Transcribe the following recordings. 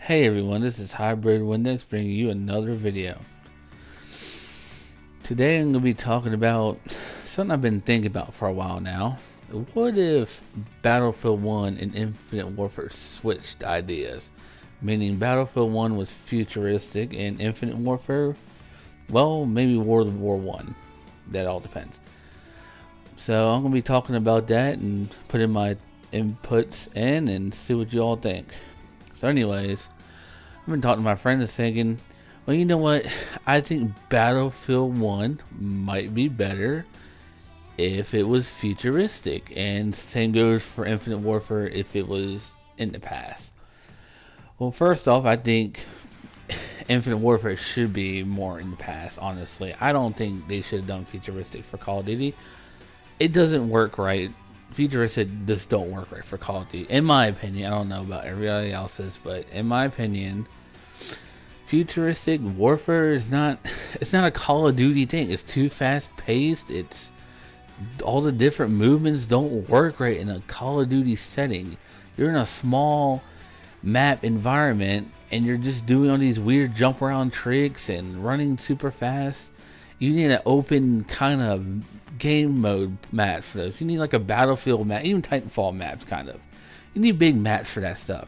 Hey everyone, this is Hybrid Windex bringing you another video. Today I'm going to be talking about something I've been thinking about for a while now. What if Battlefield 1 and Infinite Warfare switched ideas? Meaning Battlefield 1 was futuristic and Infinite Warfare, well, maybe World War 1. That all depends. So I'm going to be talking about that and putting my inputs in and see what you all think. So anyways, I've been talking to my friend and thinking, well, you know what? I think Battlefield 1 might be better if it was futuristic, and same goes for Infinite Warfare if it was in the past. Well, first off, I think Infinite Warfare should be more in the past, honestly. I don't think they should have done futuristic for Call of Duty. It doesn't work right. Futuristic just don't work right for Call of Duty. In my opinion, I don't know about everybody else's, but in my opinion, futuristic warfare is not it's not a Call of Duty thing. It's too fast paced. It's all the different movements don't work right in a Call of Duty setting. You're in a small map environment and you're just doing all these weird jump around tricks and running super fast. You need an open kind of game mode maps for those. You need like a Battlefield map, even Titanfall maps kind of. You need big maps for that stuff.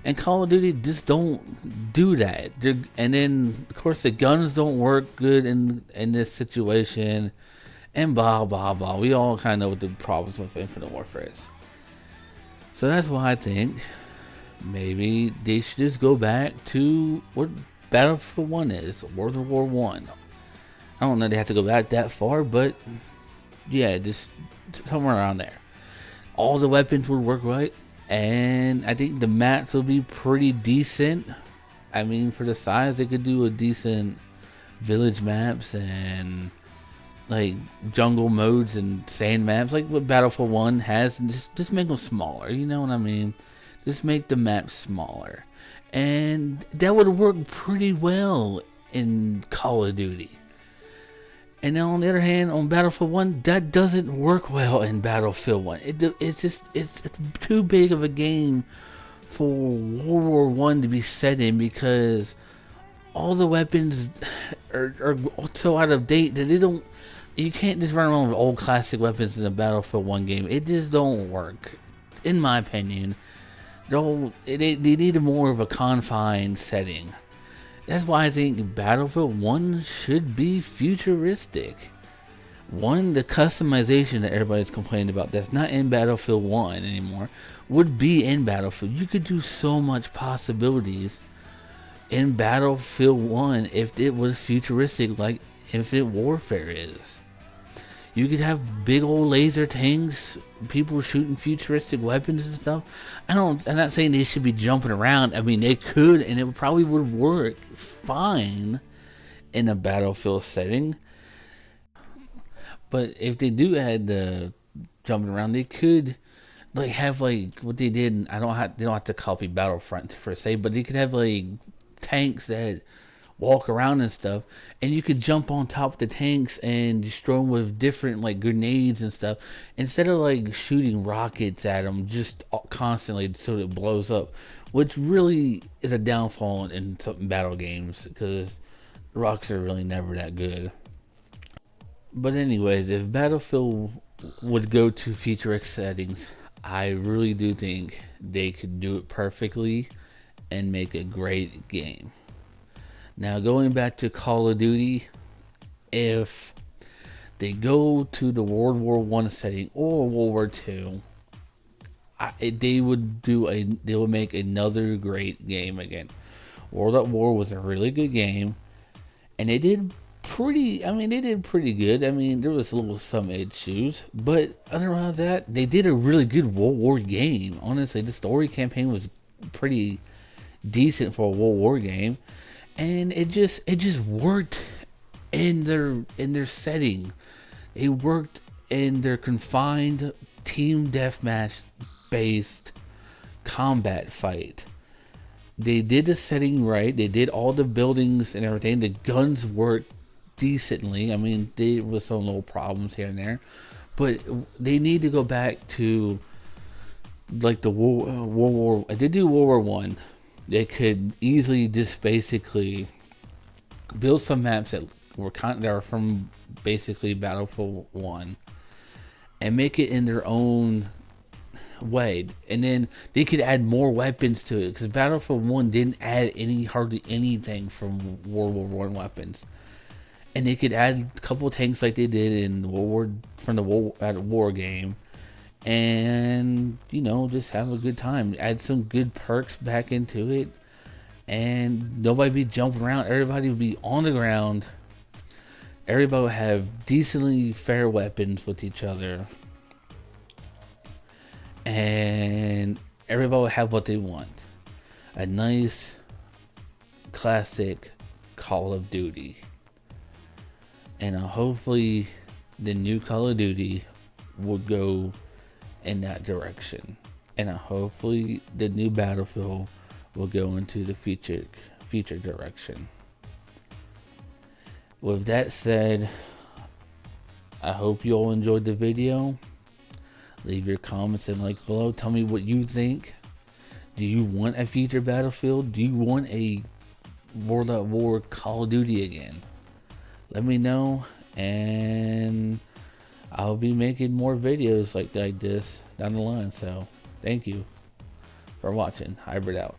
And Call of Duty just don't do that. And then of course the guns don't work good in this situation, and blah blah blah. We all kind of know what the problems with Infinite Warfare is. So that's why I think maybe they should just go back to what Battlefield 1 is, World War 1. I don't know they have to go back that far, but yeah, just somewhere around there. All the weapons would work right, and I think the maps will be pretty decent. I mean, for the size, they could do a decent village maps and like jungle modes and sand maps, like what Battlefield 1 has, and just make them smaller. You know what I mean? Just make the maps smaller, and that would work pretty well in Call of Duty. And then on the other hand, on Battlefield 1, that doesn't work well in Battlefield 1. It's too big of a game for World War 1 to be set in, because all the weapons are so out of date that you can't just run around with old classic weapons in a Battlefield 1 game. It just don't work, in my opinion. They need more of a confined setting. That's why I think Battlefield 1 should be futuristic. One, the customization that everybody's complaining about that's not in Battlefield 1 anymore would be in Battlefield. You could do so much possibilities in Battlefield 1 if it was futuristic like Infinite Warfare is. You could have big old laser tanks, people shooting futuristic weapons and stuff. I'm not saying they should be jumping around. I mean, they could, and it probably would work fine in a Battlefield setting. But if they do add the jumping around, they could like have like what they did. They don't have to copy Battlefront per se, but they could have like tanks that walk around and stuff, and you could jump on top of the tanks and destroy them with different like grenades and stuff, instead of like shooting rockets at them just constantly so it blows up, which really is a downfall in some battle games because rockets are really never that good. But anyways, if Battlefield would go to futuristic settings, I really do think they could do it perfectly and make a great game. Now, going back to Call of Duty, if they go to the World War One setting or World War Two, they would make another great game again. World at War was a really good game, and they did pretty. I mean, they did pretty good. I mean, there was some issues, but other than that, they did a really good World War game. Honestly, the story campaign was pretty decent for a World War game, and it just worked in their setting. It worked in their confined team deathmatch based combat fight. They did the setting right. They did all the buildings and everything. The guns worked decently. I mean, there was some little problems here and there, but they need to go back to like the World War. They do World War One. They could easily just basically build some maps that that are from basically Battlefield 1 and make it in their own way, and then they could add more weapons to it because Battlefield 1 didn't add hardly anything from World War One weapons, and they could add a couple of tanks like they did in the War game, and just have a good time. Add some good perks back into it, and nobody be jumping around. Everybody would be on the ground. Everybody would have decently fair weapons with each other, and everybody will have what they want. A nice, classic Call of Duty. And hopefully the new Call of Duty will go in that direction. And hopefully the new Battlefield will go into the future direction. With that said, I hope you all enjoyed the video. Leave your comments and like below. Tell me what you think. Do you want a future Battlefield? Do you want a World at War Call of Duty again? Let me know, and I'll be making more videos like this down the line. So, thank you for watching. Hybrid out.